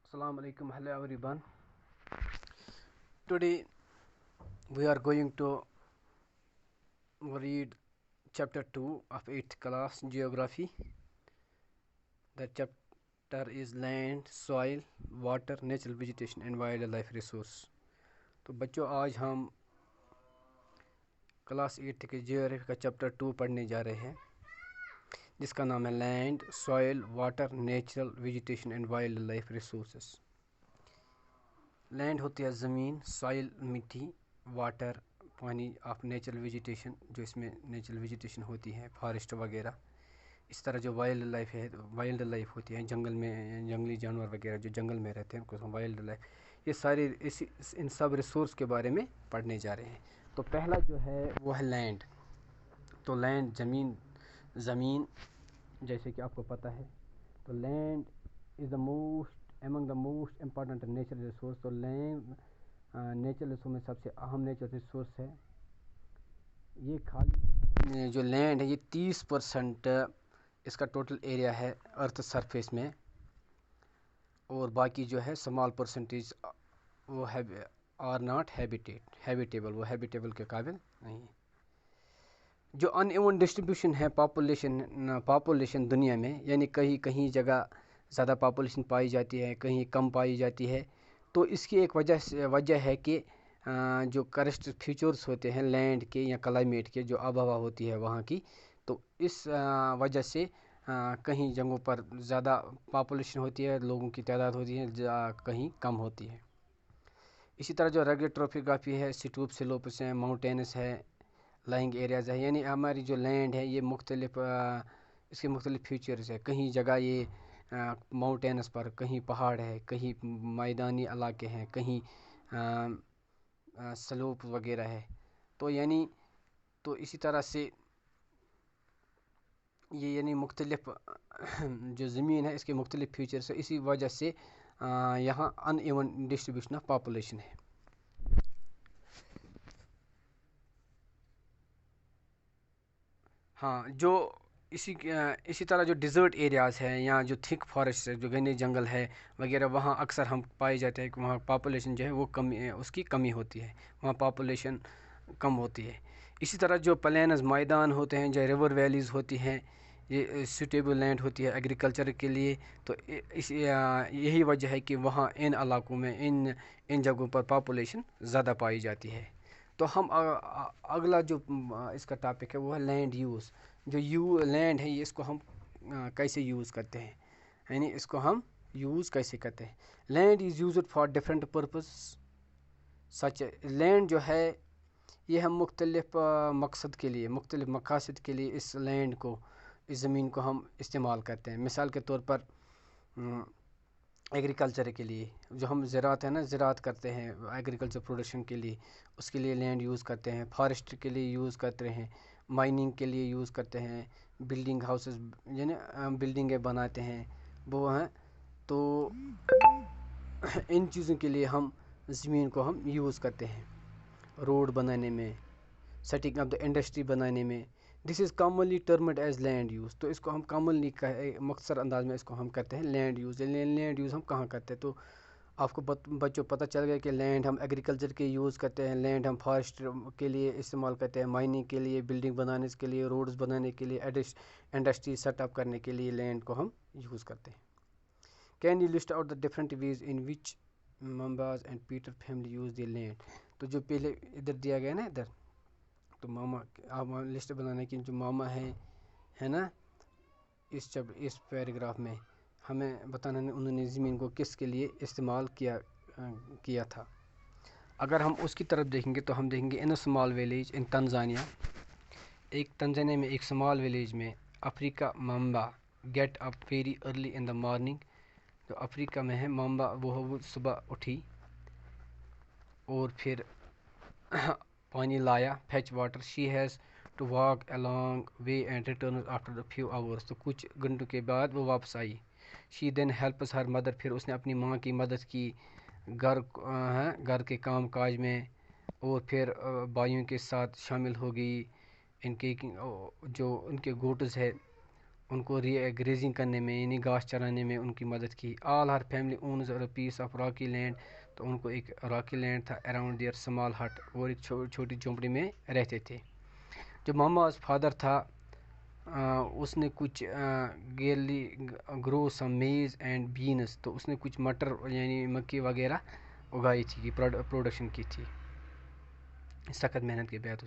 Assalamu alaikum, hello everyone. Today we are going to read chapter 2 of 8th class geography. The chapter is land, soil, water, natural vegetation and wildlife resource. تو بچوں آج ہم class 8 کے geography کا chapter 2 پڑھنے جا رہے ہیں جس کا نام ہے land, soil, water, natural vegetation and wild life resources. Land ہوتی ہے زمین، سوائل مٹی، واٹر پانی آف نیچرل ویجیٹیشن جو اس میں نیچرل ویجیٹیشن ہوتی ہے، فارسٹ وغیرہ. اس طرح جو وائلڈ لائف ہے، وائلڈ لائف ہوتی ہے جنگل میں، جنگلی جانور وغیرہ جو جنگل میں رہتے ہیں ان کو ہم وائلڈ لائف. یہ سارے ان سب ریسورس کے بارے میں پڑھنے جا رہے ہیں. تو پہلا جو ہے وہ ہے لینڈ. تو لینڈ زمین جیسے کہ آپ کو پتہ ہے. تو land is the most among the most important natural resource. تو لینڈ نیچرل ریسورس میں سب سے اہم نیچرل ریسورس ہے. یہ خالی جو لینڈ ہے یہ 30% اس کا ٹوٹل ایریا ہے ارتھ سرفیس میں، اور باقی جو ہے اسمال پرسنٹیج وہ آر ناٹ ہیبیٹیبل، وہ ہیبیٹیبل کے قابل نہیں ہے. جو ان ایون ڈسٹریبیوشن ہے پاپولیشن دنیا میں، یعنی کہیں جگہ زیادہ پاپولیشن پائی جاتی ہے، کہیں کم پائی جاتی ہے. تو اس کی ایک وجہ ہے کہ جو کرسٹ فیچرز ہوتے ہیں لینڈ کے یا کلائمیٹ کے، جو آب و ہوا ہوتی ہے وہاں کی، تو اس وجہ سے کہیں جگہوں پر زیادہ پاپولیشن ہوتی ہے، لوگوں کی تعداد ہوتی ہے، کہیں کم ہوتی ہے. اسی طرح جو رگڈ ٹروپوگرافی ہے، سٹوپ سلوپس ہیں، ماؤنٹینس ہے، لائنگ ایریاز ہے، یعنی ہماری جو لینڈ ہے یہ اس کے مختلف فیچرز ہے. کہیں جگہ یہ ماؤنٹینس پر، کہیں پہاڑ ہے، کہیں میدانی علاقے ہیں، کہیں سلوپ وغیرہ ہے. تو اسی طرح سے یہ یعنی مختلف جو زمین ہے اس کے مختلف فیچرز ہیں. اسی وجہ سے یہاں in even distribution of population ہے. ہاں، جو اسی طرح جو ڈیزرٹ ایریاز ہیں یا جو تھک فارسٹ ہے، جو گھنے جنگل ہے وغیرہ، وہاں اکثر ہم پائے جاتے ہیں کہ وہاں پاپولیشن جو ہے وہ اس کی کمی ہوتی ہے، وہاں پاپولیشن کم ہوتی ہے. اسی طرح جو پلینز میدان ہوتے ہیں، جو ریور ویلیز ہوتی ہیں، یہ سوٹیبل لینڈ ہوتی ہے ایگریکلچر کے لیے. تو یہی وجہ ہے کہ وہاں ان علاقوں میں ان جگہوں پر پاپولیشن زیادہ پائی جاتی ہے. تو ہم اگلا جو اس کا ٹاپک ہے وہ ہے لینڈ یوز. جو لینڈ ہے اس کو ہم کیسے یوز کرتے ہیں، یعنی اس کو ہم یوز کیسے کرتے ہیں. Land is used for different purpose. Land جو ہے یہ ہم مختلف مقصد کے لیے، مختلف مقاصد کے لیے اس لینڈ کو، اس زمین کو ہم استعمال کرتے ہیں. مثال کے طور پر ایگریکلچر کے لیے، جو ہم زراعت کرتے ہیں ایگریکلچر پروڈکشن کے لیے، اس کے لیے لینڈ یوز کرتے ہیں. فارسٹ کے لیے یوز کرتے ہیں، مائننگ کے لیے یوز کرتے ہیں، بلڈنگ ہاؤسز یعنی بلڈنگیں بناتے ہیں وہ ہیں. تو ان چیزوں کے لیے ہم زمین کو ہم یوز کرتے ہیں. روڈ بنانے میں، سیٹنگ اپ دا انڈسٹری بنانے میں. This is commonly termed as land use. تو اس کو ہم کامنلی مختصر انداز میں اس کو ہم کہتے ہیں لینڈ یوز. لینڈ یوز ہم کہاں کرتے ہیں؟ تو آپ کو بچوں پتہ چل گیا کہ لینڈ ہم ایگریکلچر کے یوز کرتے ہیں، لینڈ ہم فارسٹ کے لیے استعمال کرتے ہیں، مائننگ کے لیے، بلڈنگ بنانے کے لیے، روڈز بنانے کے لیے، انڈسٹری سیٹ اپ کرنے کے لیے لینڈ کو ہم یوز کرتے ہیں. Can you list out the different ways in which Mumba's and Peter family use the land. تو جو پہلے ادھر دیا گیا نا ادھر، تو ماما آپ لسٹ بنانے کی جو ماما ہے نا اس پیراگراف میں ہمیں بتانا انہوں نے زمین کو کس کے لیے استعمال کیا تھا. اگر ہم اس کی طرف دیکھیں گے تو ہم دیکھیں گے in small village in Tanzania. Tanzania میں ایک اسمال ویلیج میں Africa Mamba get up very early in the morning. جو افریقہ میں ہے مامبا، وہ صبح اٹھی اور پھر پانی لایا، fetch water. She has to walk a long way and returns after few hours. تو کچھ گھنٹوں کے بعد وہ واپس آئی. شی دین ہیلپس ہر مدر. پھر اس نے اپنی ماں کی مدد کی گھر کے کام کاج میں، اور پھر بھائیوں کے ساتھ شامل ہو گئی. ان کے جو ان کے گوٹس ہے ان کو گریزنگ کرنے میں یعنی گھاس چرانے میں ان کی مدد کی. All her family owns a piece of rocky land. تو ان کو ایک راکی لینڈ تھا اراؤنڈ دیئر اسمال ہٹ, اور ایک چھوٹی جھونپڑی میں رہتے تھے. جو ماماز فادر تھا اس نے کچھ گیلی گرو سم میز اینڈ بینس. تو اس نے کچھ مٹر یعنی مکئی وغیرہ اگائی تھی, پروڈکشن کی تھی سخت محنت کے بعد.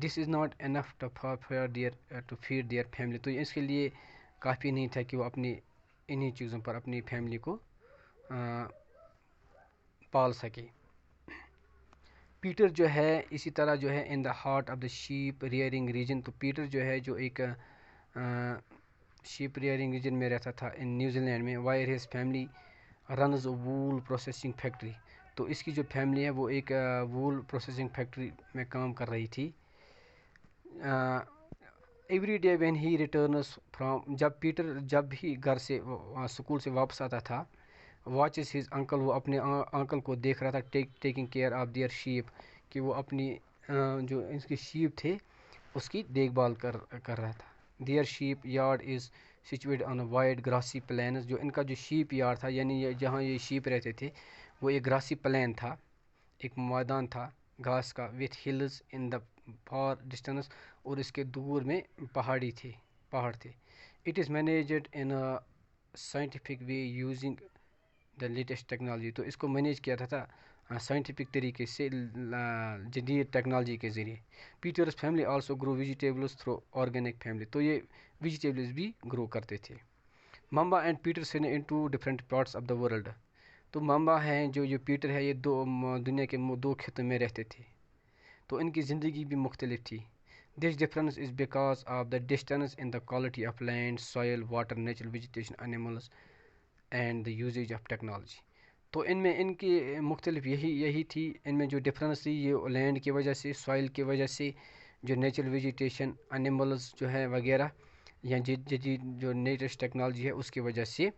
This is not enough to feed their family. تو اس کے لیے کافی نہیں تھا کہ وہ اپنی انہی چیزوں پر اپنی فیملی کو پال سکے. پیٹر جو ہے اسی طرح جو ہے in the heart of the sheep rearing region. تو پیٹر جو ہے جو ایک شیپ ریئرنگ ریجن میں رہتا تھا ان نیوزی لینڈ میں. وائر ہز فیملی رنز وول پروسیسنگ فیکٹری. تو اس کی جو فیملی ہے وہ ایک وول پروسیسنگ فیکٹری میں کام کر رہی تھی. Every day when he returns from, جب پیٹر جب بھی گھر سے اسکول سے واپس آتا تھا, واچز ہز انکل, وہ اپنے انکل کو دیکھ رہا تھا taking care of their sheep, کہ وہ اپنی جو اس کے شیپ تھے اس کی دیکھ بھال کر رہا تھا. Their sheep yard is situate on a wide grassy plains. جو ان کا جو شیپ یارڈ تھا یعنی جہاں یہ شیپ رہتے تھے وہ ایک گراسی پلین تھا, ایک میدان تھا گھاس کا, with Hills in the for distance, اور اس کے دور میں پہاڑ تھے. It is managed in scientific way using the latest technology. تو اس کو مینیج کیا تھا سائنٹیفک طریقے سے جدید ٹیکنالوجی کے ذریعے. Peter's family also grow vegetables through organic family. تو یہ ویجیٹیبلز بھی گرو کرتے تھے. Mumba and Peter sun in two different parts of the world. تو ممبا ہیں جو پیٹر ہے یہ دنیا کے دو خطوں میں رہتے تھے, تو ان کی زندگی بھی مختلف تھی. This difference is because of the distance in the quality of land, soil, water, natural vegetation, animals and the usage of technology. تو ان میں ان کی مختلف یہی تھی. ان میں جو ڈفرینس تھی یہ لینڈ کی وجہ سے, سوائل کی وجہ سے, جو نیچرل ویجیٹیشن, اینیملز جو ہے وغیرہ, یا جدید جو لیٹسٹ ٹیکنالوجی ہے اس کی وجہ سے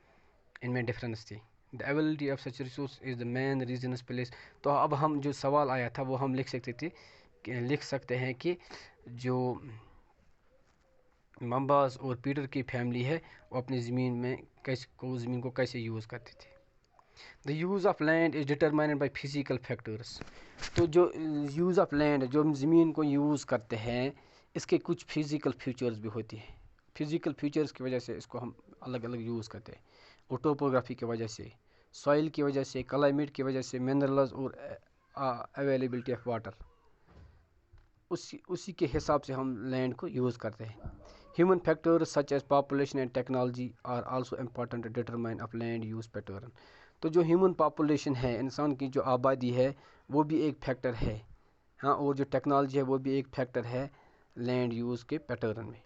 ان میں ڈفرینس تھی. The availability of such resource is the main reasons place. تو اب ہم جو سوال آیا تھا وہ ہم لکھ سکتے ہیں کہ جو ممباز اور پیٹر کی فیملی ہے وہ اپنی زمین کو کیسے یوز کرتے تھے. The use of land is determined by physical factors. تو جو یوز آف لینڈ جو ہم زمین کو یوز کرتے ہیں اس کے کچھ فزیکل فیچرز بھی ہوتی ہیں. فزیکل فیچرز کی وجہ سے اس کو ہم الگ الگ یوز کرتے ہیں, اور ٹوپوگرافی کی وجہ سے, سوائل کی وجہ سے, کلائمیٹ کی وجہ سے, منرلز اور اویلیبلٹی آف واٹر, اسی کے حساب سے ہم لینڈ کو یوز کرتے ہیں. Human factors such as population and technology are also important determine of land use pattern. تو جو ہیومن پاپولیشن ہے, انسان کی جو آبادی ہے وہ بھی ایک فیکٹر ہے, ہاں, اور جو ٹیکنالوجی ہے وہ بھی ایک فیکٹر ہے لینڈ یوز کے پیٹرن میں.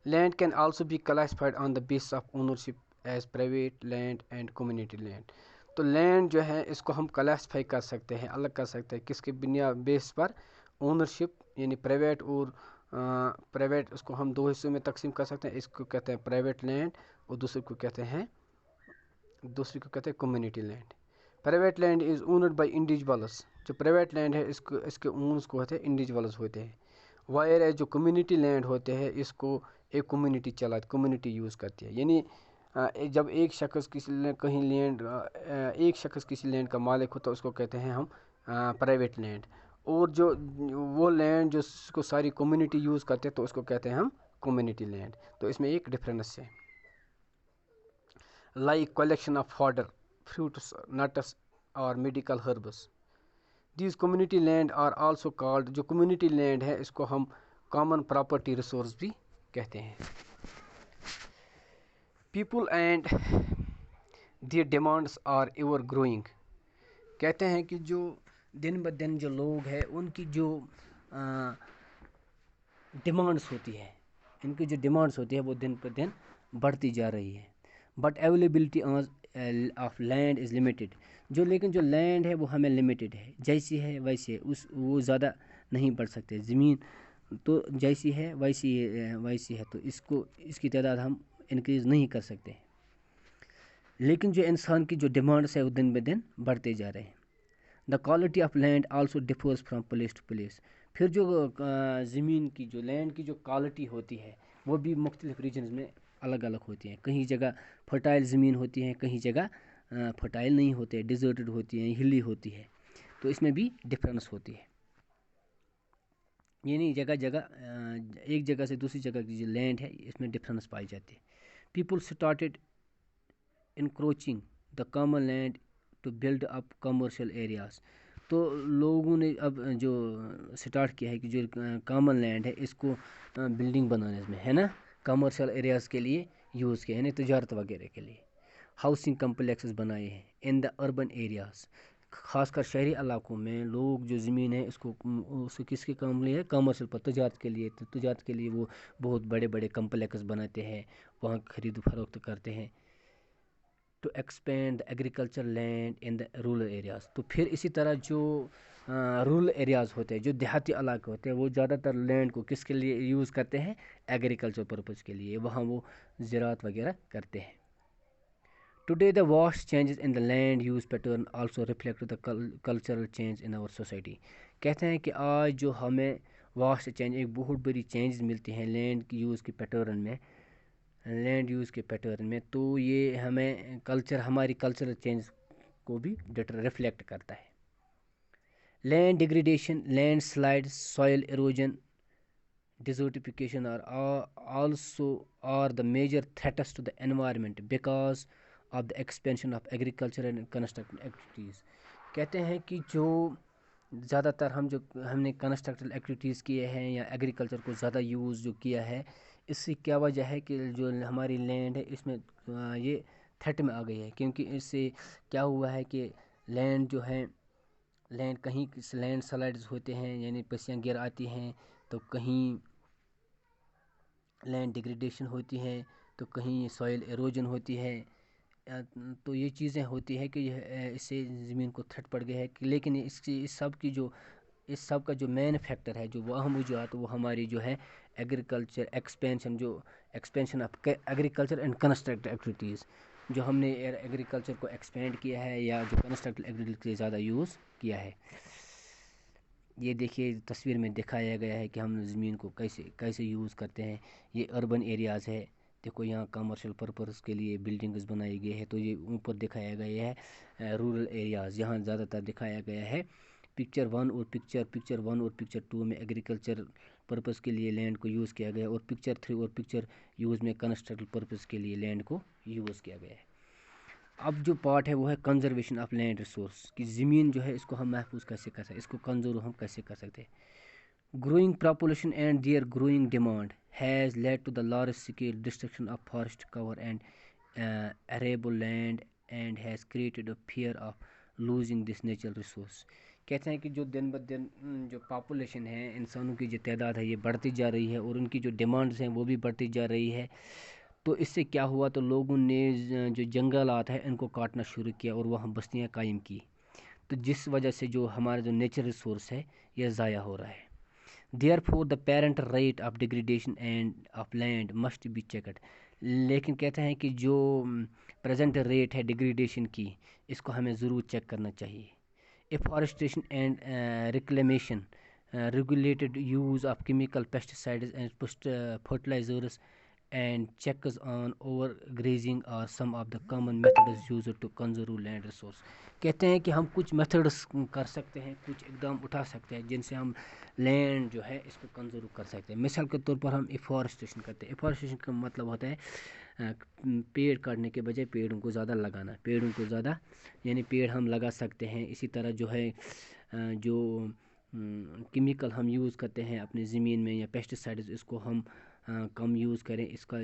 Land can also be classified on the basis of ownership as private land and community land. تو لینڈ جو ہے اس کو ہم کلاسیفائی کر سکتے ہیں, الگ کر سکتے ہیں, کس کے بیس پر, اونرشپ یعنی پرائیویٹ, اور پرائیویٹ اس کو ہم دو حصوں میں تقسیم کر سکتے ہیں. اس کو کہتے ہیں پرائیویٹ لینڈ اور دوسرے کو کہتے ہیں community land. Private land is owned by individuals. جو پرائیویٹ لینڈ ہے اس کے اونرز کو ہوتے ہیں انڈیویجولز ہوتے ہیں. وائر ہے جو کمیونٹی لینڈ ہوتے ہیں اس کو ایک کمیونٹی یوز کرتی ہے. یعنی جب ایک شخص کسی لینڈ کا مالک ہوتا ہے اس کو کہتے ہیں ہم پرائیویٹ لینڈ, اور جو وہ لینڈ جو اس کو ساری کمیونٹی یوز کرتے ہیں تو اس کو کہتے ہیں ہم کمیونٹی لینڈ. تو اس میں ایک ڈفرینس ہے. Like collection of fodder, fruits, nuts اور medical herbs. These community land are also called, جو کمیونٹی لینڈ ہے اس کو ہم کامن پراپرٹی ریسورس بھی کہتے ہیں. People and their demands are ever growing. کہتے ہیں کہ جو دن بدن جو لوگ ہیں ان کی جو ڈیمانڈس ہوتی ہے, ان کی جو ڈیمانڈس ہوتی ہے وہ دن پر دن بڑھتی جا رہی ہے. But availability of land is limited. لیکن جو لینڈ ہے وہ ہمیں لمیٹیڈ ہے, جیسی ہے ویسی ہے, وہ زیادہ نہیں بڑھ سکتے. زمین تو جیسی ہے ویسی ہے, تو اس کی تعداد ہم انکریز نہیں کر سکتے. لیکن جو انسان کی جو ڈیمانڈس ہے وہ دن بہ دن بڑھتے جا رہے ہیں. The quality of land also differs from place to place. پھر جو زمین کی جو لینڈ کی جو کوالٹی ہوتی ہے وہ بھی مختلف ریجنز میں الگ الگ ہوتی ہیں. کہیں جگہ فرٹائل زمین ہوتی ہیں, کہیں جگہ فرٹائل نہیں ہوتے, ڈیزرٹڈ ہوتی ہیں, ہلی ہوتی ہے. تو اس میں بھی ڈفرینس ہوتی ہے. یعنی جگہ جگہ ایک جگہ سے دوسری جگہ کی جو لینڈ ہے اس میں ڈفرینس پائی جاتی ہے. People started encroaching the common land to build up commercial areas. تو لوگوں نے اب جو سٹارٹ کیا ہے کہ جو کامن لینڈ ہے اس کو بلڈنگ بنانے میں ہے نا, کمرشل ایریاز کے لیے یوز کیا, یعنی تجارت وغیرہ کے لیے. ہاؤسنگ کمپلیکسز بنائے ہیں ان دا اربن ایریاز. خاص کر شہری علاقوں میں لوگ جو زمین ہے اس کو کس کے کام لیے ہے, کمرشل پر, تجارت کے لیے. تو تجارت کے لیے وہ بہت بڑے بڑے کمپلیکس بناتے ہیں, وہاں خرید و فروخت کرتے ہیں. To expand agriculture land in the rural areas. تو پھر اسی طرح جو رورل ایریاز ہوتے ہیں, جو دیہاتی علاقے ہوتے ہیں, وہ زیادہ تر لینڈ کو کس کے لیے یوز کرتے ہیں, ایگریکلچر پرپز کے لیے. وہاں وہ زراعت وغیرہ کرتے ہیں. Today the vast changes in the land use pattern also reflect the cultural change in our society. کہتے ہیں کہ آج جو ہمیں واسٹ چینج, ایک بہت بڑی چینجز ملتی ہیں لینڈ کی یوز کے پیٹرن میں, لینڈ یوز کے پیٹرن میں. تو یہ ہمیں ہماری کلچرل چینج کو بھی ریفلیکٹ کرتا ہے. Land degradation, landslide, soil erosion, desertification are also are the major threats to the environment because of the expansion of agriculture and construction activities. کہتے ہیں کہ جو زیادہ تر ہم نے کنسٹرکٹل ایکٹیویٹیز کیے ہیں یا ایگریکلچر کو زیادہ یوز جو کیا ہے, اس سے کیا وجہ ہے کہ جو ہماری لینڈ ہے اس میں یہ تھریٹ میں آ گئی ہے. کیونکہ اس سے کیا ہوا ہے کہ لینڈ جو ہے, لینڈ کہیں لینڈ سلائڈز ہوتے ہیں, یعنی پسیاں گر آتی ہیں, تو کہیں لینڈ ڈیگریڈیشن ہوتی ہے, تو کہیں سوائل ایروجن ہوتی ہے. تو یہ چیزیں ہوتی ہے کہ اس سے زمین کو تھریٹ پڑ گیا ہے. لیکن اس سب کا جو مین فیکٹر ہے, جو وہ اہم وجوہات, وہ ہماری جو ہے agriculture expansion of agriculture and construct activities. جو ہم نے ایگریکلچر کو ایکسپینڈ کیا ہے یا جو کنسٹرکٹ ایکٹیویٹیز سے زیادہ یوز کیا ہے. یہ دیکھیے تصویر میں دکھایا گیا ہے کہ ہم زمین کو کیسے یوز کرتے ہیں. یہ اربن ایریاز ہے, دیکھو یہاں کمرشل پرپز کے لیے بلڈنگز بنائی گئی ہے. تو یہ اوپر دکھایا گیا ہے رورل ایریاز, یہاں زیادہ تر دکھایا گیا ہے. پکچر 1 اور پکچر 2 میں ایگریکلچر پرپز کے لیے لینڈ کو یوز کیا گیا, اور پکچر 3 اور پکچر یوز میں کنسٹرکٹل پرپز کے لیے لینڈ کو یوز کیا گیا ہے. اب جو پارٹ ہے وہ ہے کنزرویشن آف لینڈ ریسورس, کہ زمین جو ہے اس کو ہم محفوظ کیسے کر سکتے, اس کو کنزرو ہم کیسے کر سکتے. Growing population and their growing demand has led to the large scale destruction of forest cover and arable land and has created a fear of losing this natural resource. کہتے ہیں کہ جو دن بدن جو پاپولیشن ہے, انسانوں کی جو تعداد ہے یہ بڑھتی جا رہی ہے, اور ان کی جو ڈیمانڈز ہیں وہ بھی بڑھتی جا رہی ہے. تو اس سے کیا ہوا, تو لوگوں نے جو جنگلات ہیں ان کو کاٹنا شروع کیا اور وہاں بستیاں قائم کی. تو جس وجہ سے جو ہمارا جو نیچر ریسورس ہے یہ ضائع ہو رہا ہے. Therefore the parent rate of degradation and of land must be checked. لیکن کہتے ہیں کہ جو پریزنٹ ریٹ ہے ڈیگریڈیشن کی, اس کو ہمیں ضرور چیک کرنا چاہیے. Afforestation and reclamation, regulated use of chemical pesticides and fertilizers and checks on overgrazing are some of the common methods used to conserve land resource. کہتے ہیں کہ ہم کچھ میتھڈس کر سکتے ہیں, کچھ اقدام اٹھا سکتے ہیں جن سے ہم لینڈ جو ہے اس کو کنزرو کر سکتے ہیں. مثال کے طور پر ہم ایفارسٹیشن کرتے ہیں. ایفارسٹیشن کا مطلب ہوتا ہے پیڑ کاٹنے کے بجائے پیڑوں کو زیادہ لگانا, پیڑوں کو زیادہ یعنی پیڑ ہم لگا سکتے ہیں. اسی طرح جو ہے جو کیمیکل ہم یوز کرتے ہیں اپنی زمین میں یا پیسٹیسائڈز, اس کو ہم کم یوز کریں, اس کا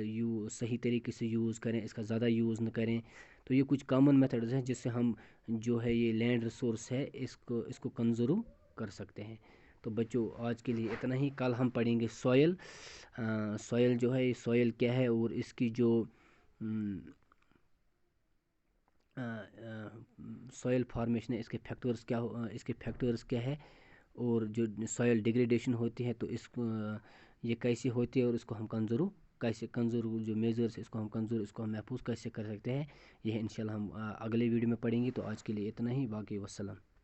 صحیح طریقے سے یوز کریں, اس کا زیادہ یوز نہ کریں. تو یہ کچھ کامن میتھڈز ہیں جس سے ہم جو ہے یہ لینڈ ریسورس ہے اس کو کنزرو کر سکتے ہیں. تو بچوں آج کے لیے اتنا ہی. کل ہم پڑھیں گے سوائل جو ہے, سوائل کیا ہے اور اس کی جو سوائل فارمیشن ہے, اس کے فیکٹرز کیا ہے, اور جو سوائل ڈیگریڈیشن ہوتی ہے تو یہ کیسی ہوتی ہے, اور اس کو ہم کنزرو جو میجرز اس کو ہم محفوظ کیسے کر سکتے ہیں. یہ انشاءاللہ ہم اگلے ویڈیو میں پڑھیں گے. تو آج کے لیے اتنا ہی. باقی والسلام.